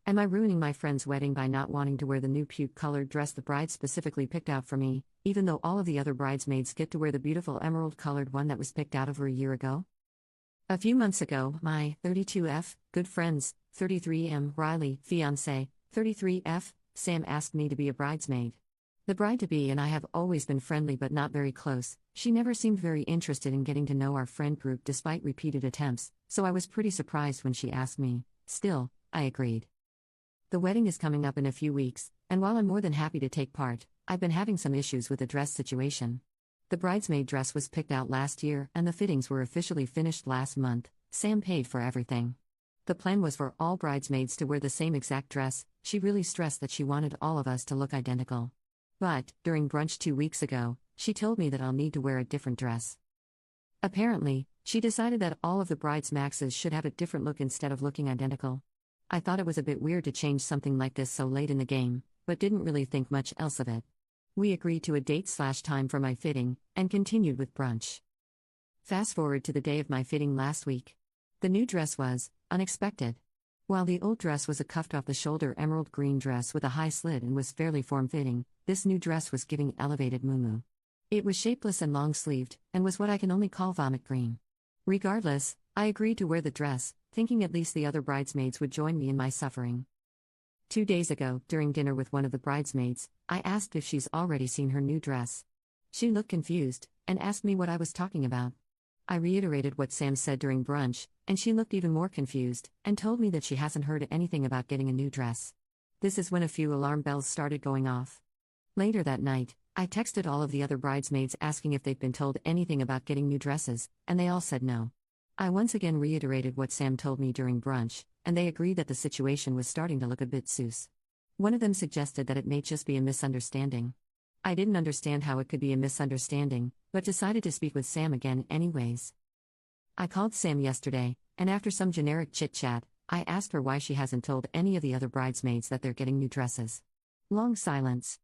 Am I ruining my friend's wedding by not wanting to wear the new puke-colored dress the bride specifically picked out for me, even though all of the other bridesmaids get to wear the beautiful emerald-colored one that was picked out over a year ago? A few months ago, my 32F, good friends, 33M, Riley, fiancé, 33F, Sam asked me to be a bridesmaid. The bride-to-be and I have always been friendly but not very close. She never seemed very interested in getting to know our friend group despite repeated attempts, so I was pretty surprised when she asked me. Still, I agreed. The wedding is coming up in a few weeks, and while I'm more than happy to take part, I've been having some issues with the dress situation. The bridesmaid dress was picked out last year and the fittings were officially finished last month. Sam paid for everything. The plan was for all bridesmaids to wear the same exact dress. She really stressed that she wanted all of us to look identical. But, during brunch 2 weeks ago, she told me that I'll need to wear a different dress. Apparently, she decided that all of the bridesmaids should have a different look instead of looking identical. I thought it was a bit weird to change something like this so late in the game, but didn't really think much else of it. We agreed to a date/time for my fitting, and continued with brunch. Fast forward to the day of my fitting last week. The new dress was unexpected. While the old dress was a cuffed-off-the-shoulder emerald green dress with a high slit and was fairly form-fitting, this new dress was giving elevated muumuu. It was shapeless and long-sleeved, and was what I can only call vomit green. Regardless, I agreed to wear the dress, thinking at least the other bridesmaids would join me in my suffering. 2 days ago, during dinner with one of the bridesmaids, I asked if she's already seen her new dress. She looked confused, and asked me what I was talking about. I reiterated what Sam said during brunch, and she looked even more confused, and told me that she hasn't heard anything about getting a new dress. This is when a few alarm bells started going off. Later that night, I texted all of the other bridesmaids asking if they'd been told anything about getting new dresses, and they all said no. I once again reiterated what Sam told me during brunch, and they agreed that the situation was starting to look a bit sus. One of them suggested that it may just be a misunderstanding. I didn't understand how it could be a misunderstanding, but decided to speak with Sam again anyways. I called Sam yesterday, and after some generic chit-chat, I asked her why she hasn't told any of the other bridesmaids that they're getting new dresses. Long silence.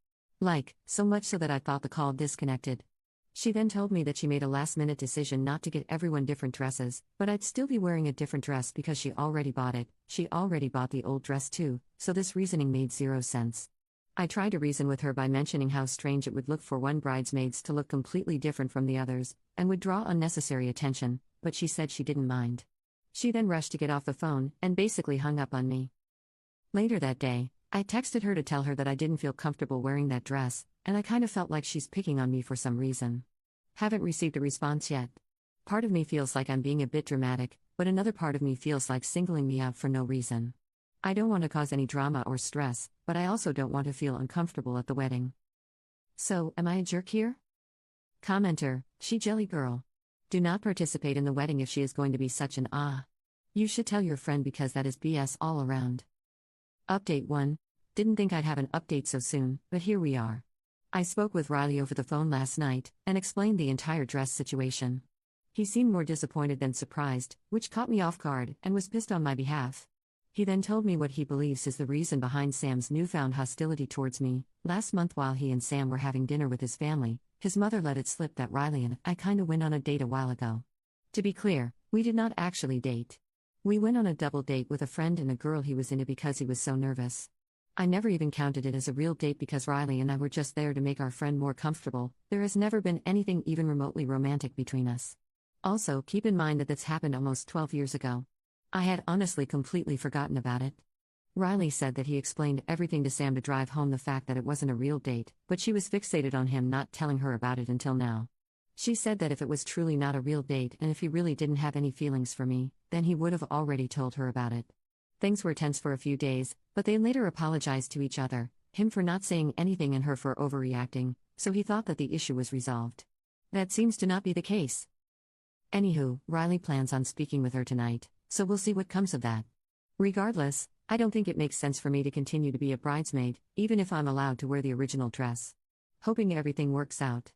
So much so that I thought the call disconnected. She then told me that she made a last-minute decision not to get everyone different dresses, but I'd still be wearing a different dress because she already bought it. She already bought the old dress too, so this reasoning made zero sense. I tried to reason with her by mentioning how strange it would look for one bridesmaids to look completely different from the others, and would draw unnecessary attention, but she said she didn't mind. She then rushed to get off the phone, and basically hung up on me. Later that day, I texted her to tell her that I didn't feel comfortable wearing that dress, and I kind of felt like she's picking on me for some reason. Haven't received a response yet. Part of me feels like I'm being a bit dramatic, but another part of me feels like singling me out for no reason. I don't want to cause any drama or stress, but I also don't want to feel uncomfortable at the wedding. So, am I a jerk here? Commenter, she jelly girl. Do not participate in the wedding if she is going to be such an You should tell your friend because that is BS all around. Update 1. Didn't think I'd have an update so soon, but here we are. I spoke with Riley over the phone last night, and explained the entire dress situation. He seemed more disappointed than surprised, which caught me off guard, and was pissed on my behalf. He then told me what he believes is the reason behind Sam's newfound hostility towards me. Last month while he and Sam were having dinner with his family, his mother let it slip that Riley and I kinda went on a date a while ago. To be clear, we did not actually date. We went on a double date with a friend and a girl he was into because he was so nervous. I never even counted it as a real date because Riley and I were just there to make our friend more comfortable. There has never been anything even remotely romantic between us. Also, keep in mind that this happened almost 12 years ago. I had honestly completely forgotten about it. Riley said that he explained everything to Sam to drive home the fact that it wasn't a real date, but she was fixated on him not telling her about it until now. She said that if it was truly not a real date and if he really didn't have any feelings for me, then he would have already told her about it. Things were tense for a few days, but they later apologized to each other, him for not saying anything and her for overreacting, so he thought that the issue was resolved. That seems to not be the case. Anywho, Riley plans on speaking with her tonight, so we'll see what comes of that. Regardless, I don't think it makes sense for me to continue to be a bridesmaid, even if I'm allowed to wear the original dress. Hoping everything works out.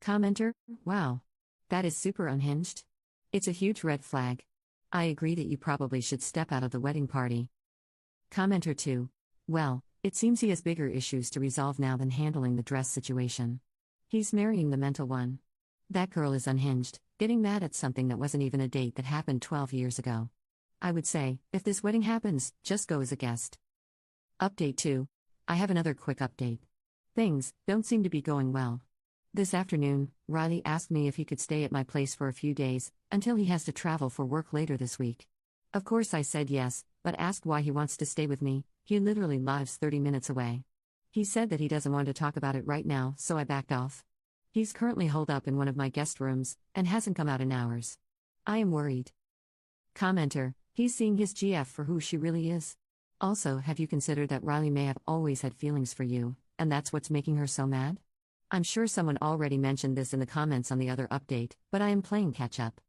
Commenter, wow. That is super unhinged. It's a huge red flag. I agree that you probably should step out of the wedding party. Commenter 2. Well, it seems he has bigger issues to resolve now than handling the dress situation. He's marrying the mental one. That girl is unhinged, getting mad at something that wasn't even a date that happened 12 years ago. I would say, if this wedding happens, just go as a guest. Update 2. I have another quick update. Things don't seem to be going well. This afternoon, Riley asked me if he could stay at my place for a few days, until he has to travel for work later this week. Of course I said yes, but asked why he wants to stay with me. He literally lives 30 minutes away. He said that he doesn't want to talk about it right now, so I backed off. He's currently holed up in one of my guest rooms, and hasn't come out in hours. I am worried. Commenter, he's seeing his GF for who she really is. Also, have you considered that Riley may have always had feelings for you, and that's what's making her so mad? I'm sure someone already mentioned this in the comments on the other update, but I am playing catch up.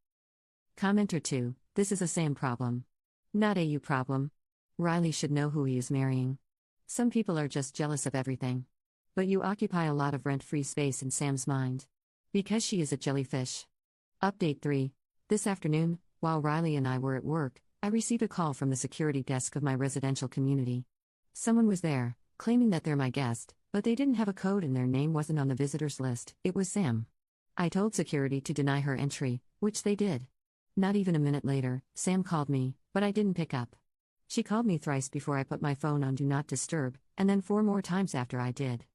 Commenter 2, this is a Sam problem. Not a you problem. Riley should know who he is marrying. Some people are just jealous of everything. But you occupy a lot of rent-free space in Sam's mind. Because she is a jellyfish. Update 3. This afternoon, while Riley and I were at work, I received a call from the security desk of my residential community. Someone was there, claiming that they're my guest, but they didn't have a code and their name wasn't on the visitors list. It was Sam. I told security to deny her entry, which they did. Not even a minute later, Sam called me, but I didn't pick up. She called me thrice before I put my phone on Do Not Disturb, and then 4 more times after I did.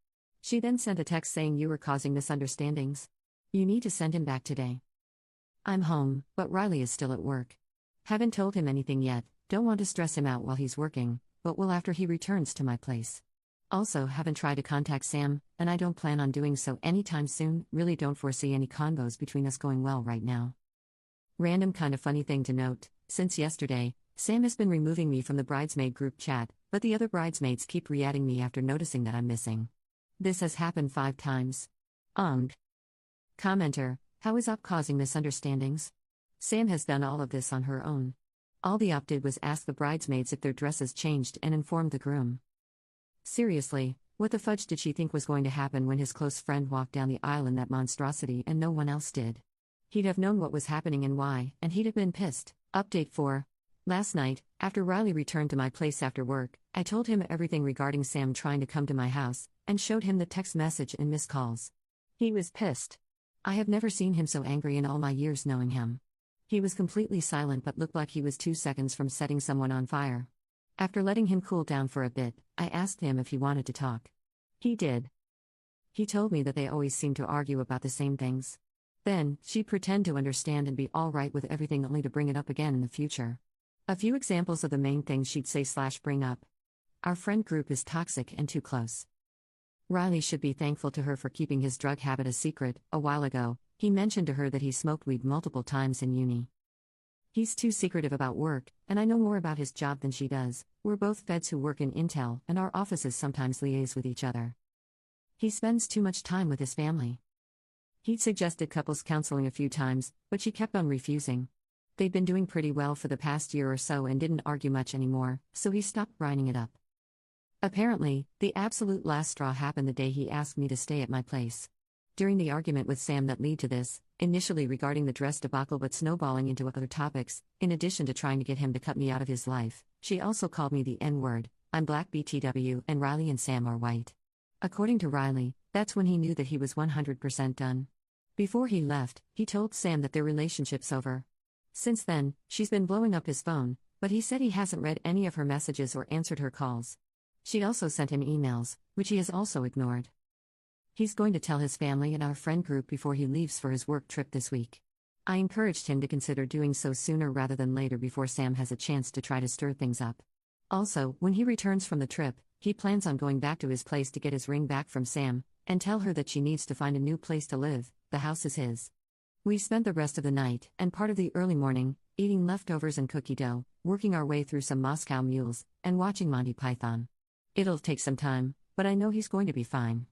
She then sent a text saying you were causing misunderstandings. You need to send him back today. I'm home, but Riley is still at work. Haven't told him anything yet, don't want to stress him out while he's working, but will after he returns to my place. Also, haven't tried to contact Sam, and I don't plan on doing so anytime soon. Really don't foresee any convos between us going well right now. Random kind of funny thing to note, since yesterday, Sam has been removing me from the bridesmaid group chat, but the other bridesmaids keep re-adding me after noticing that I'm missing. This has happened 5 times. Commenter, how is Op causing misunderstandings? Sam has done all of this on her own. All the Op did was ask the bridesmaids if their dresses changed and informed the groom. Seriously, what the fudge did she think was going to happen when his close friend walked down the aisle in that monstrosity and no one else did? He'd have known what was happening and why, and he'd have been pissed. Update 4. Last night, after Riley returned to my place after work, I told him everything regarding Sam trying to come to my house, and showed him the text message and missed calls. He was pissed. I have never seen him so angry in all my years knowing him. He was completely silent but looked like he was 2 seconds from setting someone on fire. After letting him cool down for a bit, I asked him if he wanted to talk. He did. He told me that they always seem to argue about the same things. Then, she'd pretend to understand and be all right with everything only to bring it up again in the future. A few examples of the main things she'd say/bring up. Our friend group is toxic and too close. Riley should be thankful to her for keeping his drug habit a secret. A while ago, he mentioned to her that he smoked weed multiple times in uni. He's too secretive about work, and I know more about his job than she does. We're both feds who work in Intel, and our offices sometimes liaise with each other. He spends too much time with his family. He'd suggested couples counseling a few times, but she kept on refusing. They'd been doing pretty well for the past year or so and didn't argue much anymore, so he stopped grinding it up. Apparently, the absolute last straw happened the day he asked me to stay at my place. During the argument with Sam that led to this, initially regarding the dress debacle but snowballing into other topics, in addition to trying to get him to cut me out of his life, she also called me the N-word. I'm black BTW and Riley and Sam are white. According to Riley, that's when he knew that he was 100% done. Before he left, he told Sam that their relationship's over. Since then, she's been blowing up his phone, but he said he hasn't read any of her messages or answered her calls. She also sent him emails, which he has also ignored. He's going to tell his family and our friend group before he leaves for his work trip this week. I encouraged him to consider doing so sooner rather than later before Sam has a chance to try to stir things up. Also, when he returns from the trip, he plans on going back to his place to get his ring back from Sam, and tell her that she needs to find a new place to live. The house is his. We spent the rest of the night, and part of the early morning, eating leftovers and cookie dough, working our way through some Moscow mules, and watching Monty Python. It'll take some time, but I know he's going to be fine.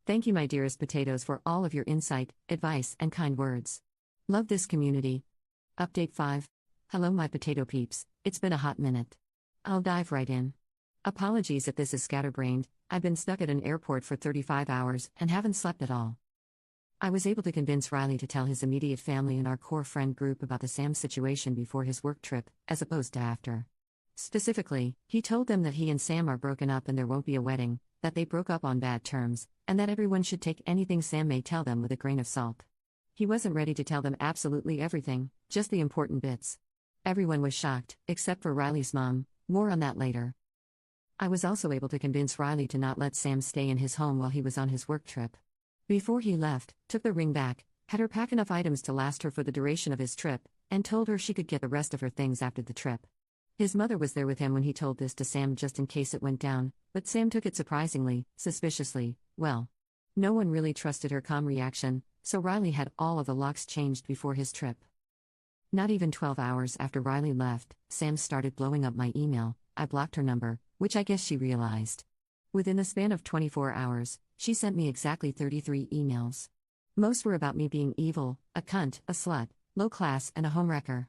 Thank you, my dearest potatoes, for all of your insight, advice, and kind words. Love this community. Update 5. Hello, my potato peeps, it's been a hot minute. I'll dive right in. Apologies if this is scatterbrained. I've been stuck at an airport for 35 hours and haven't slept at all. I was able to convince Riley to tell his immediate family and our core friend group about the Sam situation before his work trip, as opposed to after. Specifically, he told them that he and Sam are broken up and there won't be a wedding, that they broke up on bad terms, and that everyone should take anything Sam may tell them with a grain of salt. He wasn't ready to tell them absolutely everything, just the important bits. Everyone was shocked, except for Riley's mom. More on that later. I was also able to convince Riley to not let Sam stay in his home while he was on his work trip. Before he left, took the ring back, had her pack enough items to last her for the duration of his trip, and told her she could get the rest of her things after the trip. His mother was there with him when he told this to Sam just in case it went down, but Sam took it surprisingly, suspiciously, well. No one really trusted her calm reaction, so Riley had all of the locks changed before his trip. Not even 12 hours after Riley left, Sam started blowing up my email. I blocked her number, which I guess she realized. Within the span of 24 hours, she sent me exactly 33 emails. Most were about me being evil, a cunt, a slut, low class, and a homewrecker.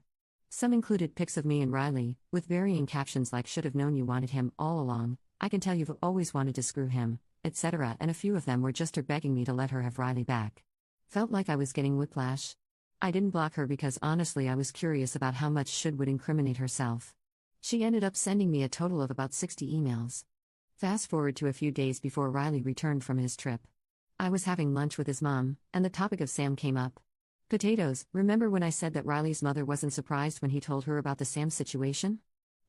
Some included pics of me and Riley, with varying captions like "should have known you wanted him all along," "I can tell you've always wanted to screw him," etc., and a few of them were just her begging me to let her have Riley back. Felt like I was getting whiplash. I didn't block her because honestly I was curious about how much Should would incriminate herself. She ended up sending me a total of about 60 emails. Fast forward to a few days before Riley returned from his trip. I was having lunch with his mom, and the topic of Sam came up. Potatoes, remember when I said that Riley's mother wasn't surprised when he told her about the Sam situation?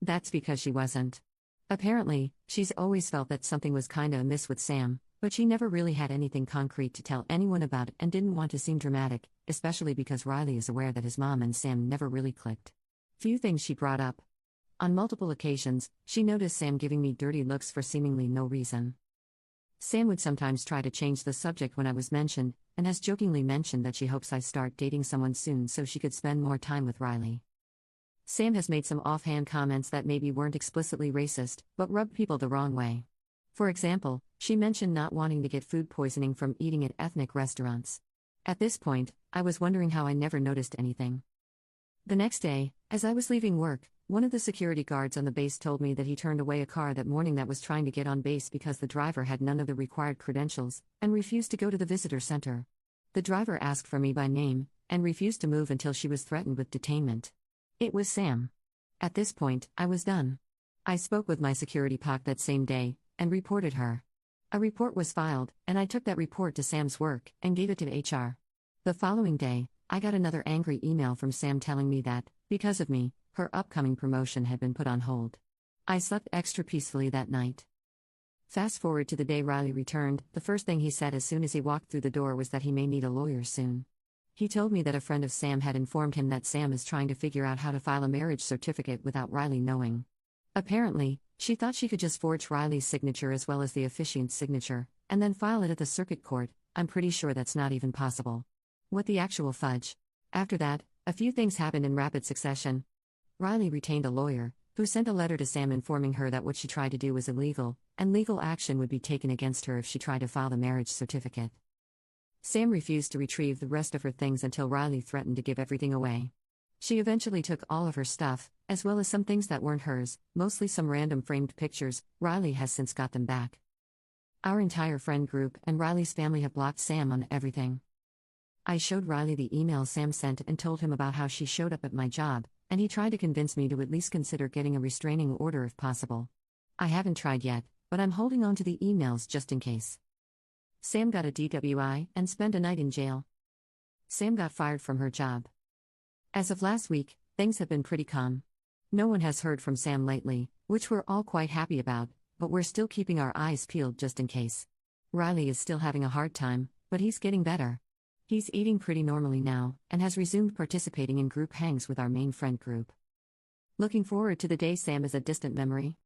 That's because she wasn't. Apparently, she's always felt that something was kinda amiss with Sam, but she never really had anything concrete to tell anyone about and didn't want to seem dramatic, especially because Riley is aware that his mom and Sam never really clicked. Few things she brought up. On multiple occasions, she noticed Sam giving me dirty looks for seemingly no reason. Sam would sometimes try to change the subject when I was mentioned, and has jokingly mentioned that she hopes I start dating someone soon so she could spend more time with Riley. Sam has made some offhand comments that maybe weren't explicitly racist, but rubbed people the wrong way. For example, she mentioned not wanting to get food poisoning from eating at ethnic restaurants. At this point, I was wondering how I never noticed anything. The next day, as I was leaving work, one of the security guards on the base told me that he turned away a car that morning that was trying to get on base because the driver had none of the required credentials, and refused to go to the visitor center. The driver asked for me by name, and refused to move until she was threatened with detainment. It was Sam. At this point, I was done. I spoke with my security POC that same day, and reported her. A report was filed, and I took that report to Sam's work, and gave it to HR. The following day, I got another angry email from Sam telling me that, because of me, her upcoming promotion had been put on hold. I slept extra peacefully that night. Fast forward to the day Riley returned, the first thing he said as soon as he walked through the door was that he may need a lawyer soon. He told me that a friend of Sam had informed him that Sam is trying to figure out how to file a marriage certificate without Riley knowing. Apparently, she thought she could just forge Riley's signature as well as the officiant's signature, and then file it at the circuit court. I'm pretty sure that's not even possible. What the actual fudge? After that, a few things happened in rapid succession. Riley retained a lawyer, who sent a letter to Sam informing her that what she tried to do was illegal, and legal action would be taken against her if she tried to file the marriage certificate. Sam refused to retrieve the rest of her things until Riley threatened to give everything away. She eventually took all of her stuff, as well as some things that weren't hers, mostly some random framed pictures. Riley has since got them back. Our entire friend group and Riley's family have blocked Sam on everything. I showed Riley the email Sam sent and told him about how she showed up at my job, and he tried to convince me to at least consider getting a restraining order if possible. I haven't tried yet, but I'm holding on to the emails just in case. Sam got a DWI and spent a night in jail. Sam got fired from her job. As of last week, things have been pretty calm. No one has heard from Sam lately, which we're all quite happy about, but we're still keeping our eyes peeled just in case. Riley is still having a hard time, but he's getting better. He's eating pretty normally now, and has resumed participating in group hangs with our main friend group. Looking forward to the day Sam is a distant memory.